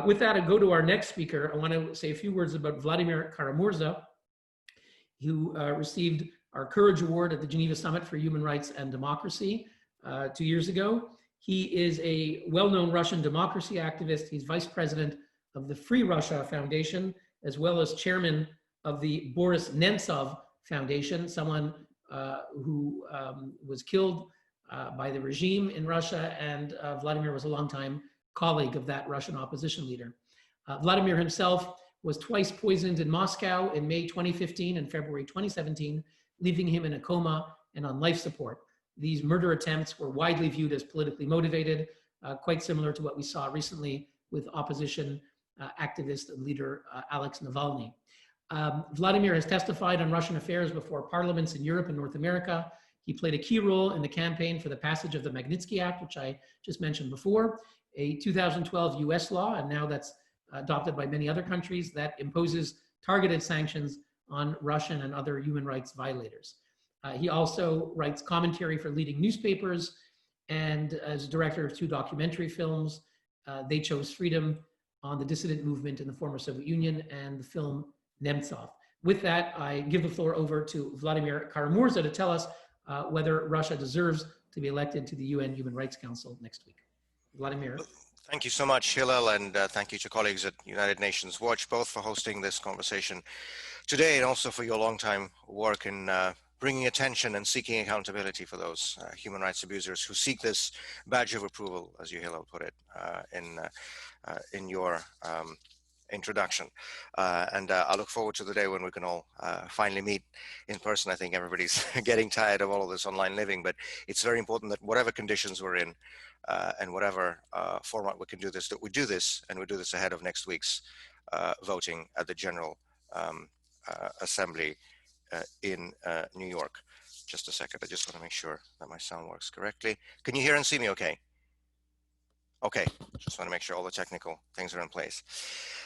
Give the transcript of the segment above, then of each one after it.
With that, I go to our next speaker. I want to say a few words about Vladimir Kara-Murza, who received our Courage Award at the Geneva Summit for Human Rights and Democracy 2 years ago. He is a well-known Russian democracy activist. He's vice president of the Free Russia Foundation, as well as chairman of the Boris Nemtsov Foundation, someone who was killed by the regime in Russia, and Vladimir was a longtime colleague of that Russian opposition leader. Vladimir himself was twice poisoned in Moscow in May 2015 and February 2017, leaving him in a coma and on life support. These murder attempts were widely viewed as politically motivated, quite similar to what we saw recently with opposition activist and leader Alex Navalny. Vladimir has testified on Russian affairs before parliaments in Europe and North America. He played a key role in the campaign for the passage of the Magnitsky Act, which I just mentioned before, a 2012 US law, and now that's adopted by many other countries, that imposes targeted sanctions on Russian and other human rights violators. He also writes commentary for leading newspapers and as director of 2 documentary films, They Chose Freedom, on the dissident movement in the former Soviet Union, and the film Nemtsov. With that, I give the floor over to Vladimir Kara-Murza to tell us whether Russia deserves to be elected to the UN Human Rights Council next week. Vladimir. Thank you so much, Hillel, and thank you to colleagues at United Nations Watch, both for hosting this conversation today and also for your long-time work in bringing attention and seeking accountability for those human rights abusers who seek this badge of approval, as you, Hillel, put it in your introduction. And I look forward to the day when we can all finally meet in person. I think everybody's getting tired of all of this online living, but it's very important that whatever conditions we're in and whatever format we can do this, that we do this, and we do this ahead of next week's voting at the General Assembly in New York. Just a second, I just want to make sure that my sound works correctly. Can you hear and see me okay? Okay, just want to make sure all the technical things are in place.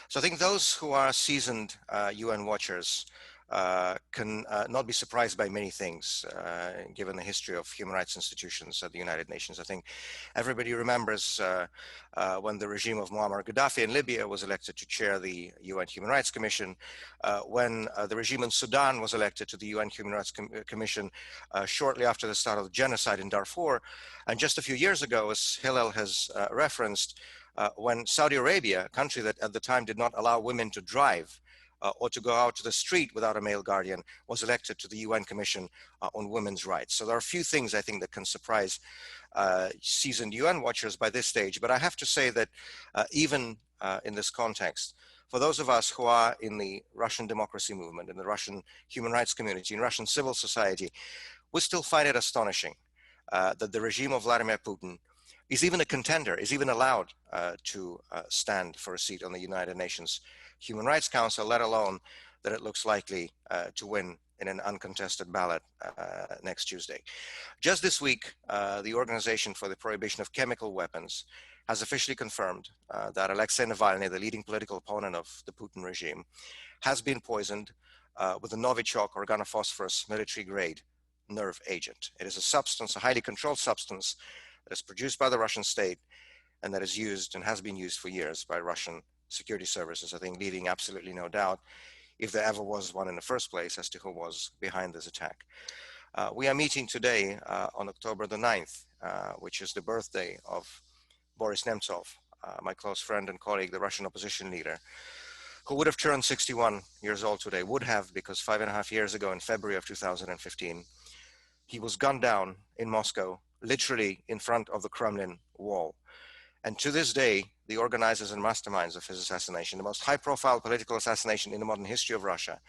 So I think those who are seasoned UN watchers can not be surprised by many things, given the history of human rights institutions at the United Nations. I think everybody remembers when the regime of Muammar Gaddafi in Libya was elected to chair the UN Human Rights Commission, when the regime in Sudan was elected to the UN Human Rights Commission shortly after the start of the genocide in Darfur, and just a few years ago, as Hillel has referenced, when Saudi Arabia, a country that at the time did not allow women to drive or to go out to the street without a male guardian, was elected to the UN Commission on Women's Rights. So there are a few things I think that can surprise seasoned UN watchers by this stage. But I have to say that even in this context, for those of us who are in the Russian democracy movement, in the Russian human rights community, in Russian civil society, we still find it astonishing that the regime of Vladimir Putin is even a contender, is even allowed to stand for a seat on the United Nations Human Rights Council, let alone that it looks likely to win in an uncontested ballot next Tuesday. Just this week, the Organization for the Prohibition of Chemical Weapons has officially confirmed that Alexei Navalny, the leading political opponent of the Putin regime, has been poisoned with a Novichok organophosphorus military-grade nerve agent. It is a substance, a highly controlled substance, that is produced by the Russian state and that is used and has been used for years by Russian security services, I think leaving absolutely no doubt, if there ever was one in the first place, as to who was behind this attack. We are meeting today on October the 9th, which is the birthday of Boris Nemtsov, my close friend and colleague, the Russian opposition leader, who would have turned 61 years old today, would have, because 5.5 years ago in February of 2015, he was gunned down in Moscow, literally in front of the Kremlin wall. And to this day, the organizers and masterminds of his assassination, the most high-profile political assassination in the modern history of Russia,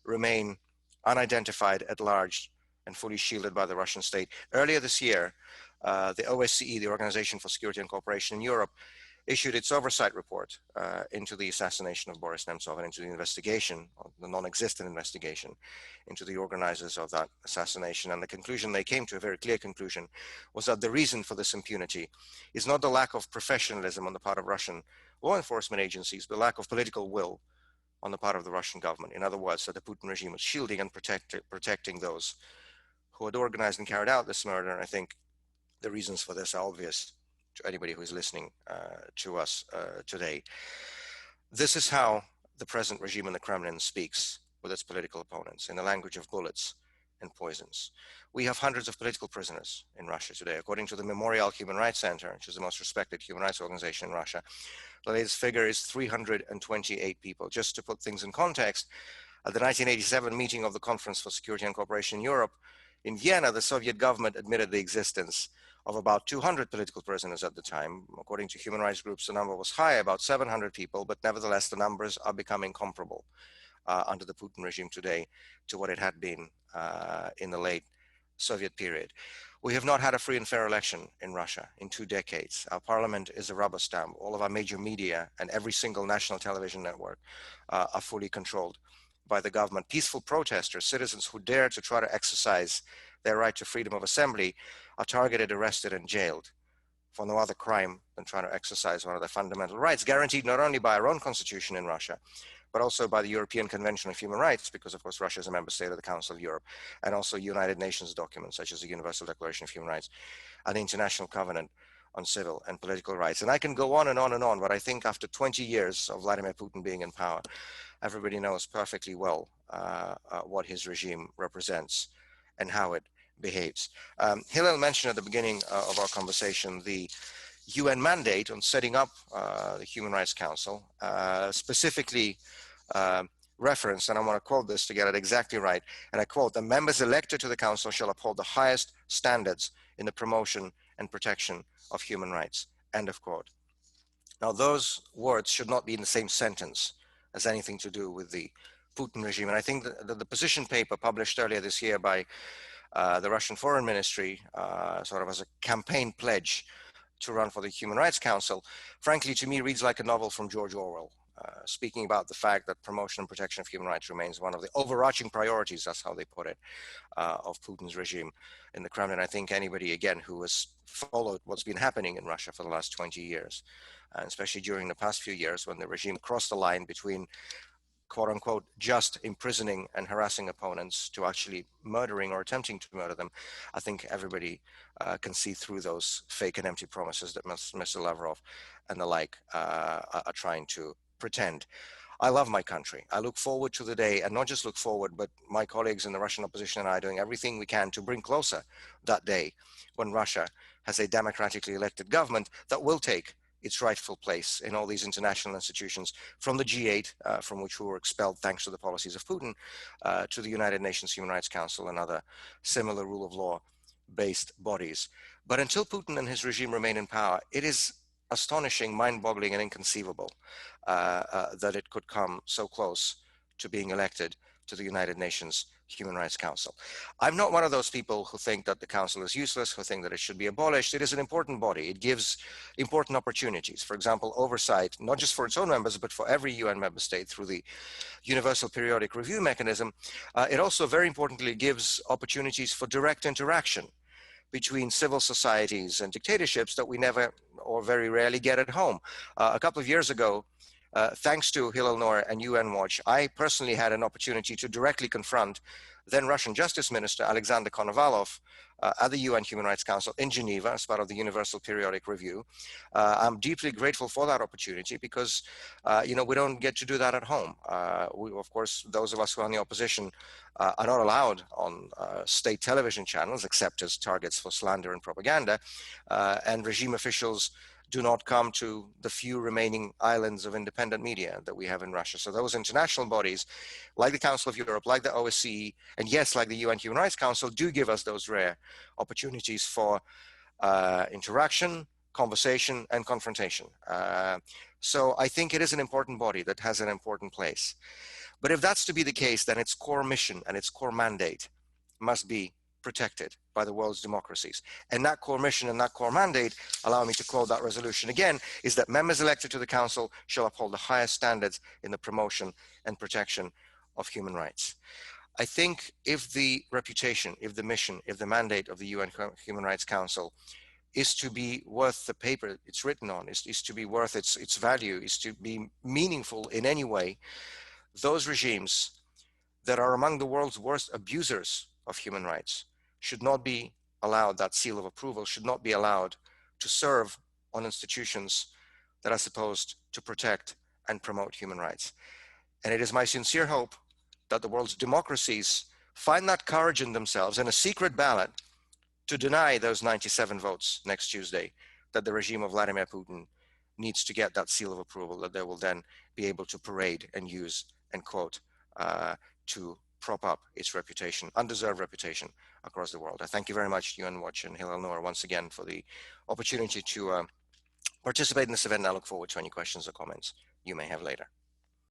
remain unidentified at large and fully shielded by the Russian state. Earlier this year, the OSCE, the Organization for Security and Cooperation in Europe, issued its oversight report into the assassination of Boris Nemtsov and into the investigation, or the non-existent investigation, into the organizers of that assassination. And the conclusion they came to, a very clear conclusion, was that the reason for this impunity is not the lack of professionalism on the part of Russian law enforcement agencies, but lack of political will on the part of the Russian government. In other words, that the Putin regime was shielding and protecting those who had organized and carried out this murder. And I think the reasons for this are obvious. to anybody who is listening to us today. This is how the present regime in the Kremlin speaks with its political opponents, in the language of bullets and poisons. We have hundreds of political prisoners in Russia today. According to the Memorial Human Rights Center, which is the most respected human rights organization in Russia, the latest figure is 328 people. Just to put things in context, at the 1987 meeting of the Conference for Security and Cooperation in Europe in Vienna, the Soviet government admitted the existence of about 200 political prisoners at the time. According to human rights groups, the number was high, about 700 people, but nevertheless, the numbers are becoming comparable under the Putin regime today to what it had been in the late Soviet period. We have not had a free and fair election in Russia in 2 decades. Our parliament is a rubber stamp. All of our major media and every single national television network are fully controlled by the government. Peaceful protesters, citizens who dare to try to exercise their right to freedom of assembly, are targeted, arrested, and jailed for no other crime than trying to exercise one of their fundamental rights, guaranteed not only by our own constitution in Russia, but also by the European Convention of Human Rights, because of course Russia is a member state of the Council of Europe, and also United Nations documents such as the Universal Declaration of Human Rights and the International Covenant on Civil and Political Rights. And I can go on and on and on, but I think after 20 years of Vladimir Putin being in power, everybody knows perfectly well what his regime represents and how it behaves. Hillel mentioned at the beginning of our conversation the UN mandate on setting up the Human Rights Council, specifically referenced, and I want to quote this to get it exactly right, and I quote, "The members elected to the Council shall uphold the highest standards in the promotion and protection of human rights," end of quote. Now, those words should not be in the same sentence as anything to do with the Putin regime. And I think that the position paper published earlier this year by the Russian Foreign Ministry, sort of as a campaign pledge to run for the Human Rights Council, frankly, to me, reads like a novel from George Orwell, speaking about the fact that promotion and protection of human rights remains one of the overarching priorities, that's how they put it, of Putin's regime in the Kremlin. I think anybody, again, who has followed what's been happening in Russia for the last 20 years, and especially during the past few years when the regime crossed the line between quote unquote, just imprisoning and harassing opponents to actually murdering or attempting to murder them, I think everybody can see through those fake and empty promises that Mr. Lavrov and the like are trying to pretend. I love my country. I look forward to the day, and not just look forward, but my colleagues in the Russian opposition and I are doing everything we can to bring closer that day when Russia has a democratically elected government that will take its rightful place in all these international institutions, from the G8, from which we were expelled thanks to the policies of Putin, to the United Nations Human Rights Council and other similar rule of law based bodies. But until Putin and his regime remain in power, it is astonishing, mind-boggling, and inconceivable that it could come so close to being elected to the United Nations Human Rights Council. I'm not one of those people who think that the council is useless, who think that it should be abolished. It is an important body. It gives important opportunities. For example, oversight, not just for its own members, but for every UN member state through the Universal Periodic Review mechanism. It also very importantly gives opportunities for direct interaction between civil societies and dictatorships that we never or very rarely get at home. A couple of years ago, thanks to Hillel Noor and UN Watch, I personally had an opportunity to directly confront then Russian Justice Minister Alexander Konovalov at the UN Human Rights Council in Geneva as part of the Universal Periodic Review. I'm deeply grateful for that opportunity because, we don't get to do that at home. Of course, those of us who are in the opposition are not allowed on state television channels except as targets for slander and propaganda, and regime officials do not come to the few remaining islands of independent media that we have in Russia. So those international bodies, like the Council of Europe, like the OSCE, and yes, like the UN Human Rights Council, do give us those rare opportunities for interaction, conversation, and confrontation. So I think it is an important body that has an important place. But if that's to be the case, then its core mission and its core mandate must be protected by the world's democracies. And that core mission and that core mandate, allow me to quote that resolution again, is that members elected to the Council shall uphold the highest standards in the promotion and protection of human rights. I think if the reputation, if the mission, if the mandate of the UN Human Rights Council is to be worth the paper it's written on, is to be worth its value, is to be meaningful in any way, those regimes that are among the world's worst abusers of human rights should not be allowed, that seal of approval should not be allowed to serve on institutions that are supposed to protect and promote human rights. And it is my sincere hope that the world's democracies find that courage in themselves in a secret ballot to deny those 97 votes next Tuesday, that the regime of Vladimir Putin needs to get that seal of approval that they will then be able to parade and use and quote to prop up its reputation, undeserved reputation across the world. I thank you very much, UN Watch and Hillel Noor, once again for the opportunity to participate in this event. And I look forward to any questions or comments you may have later.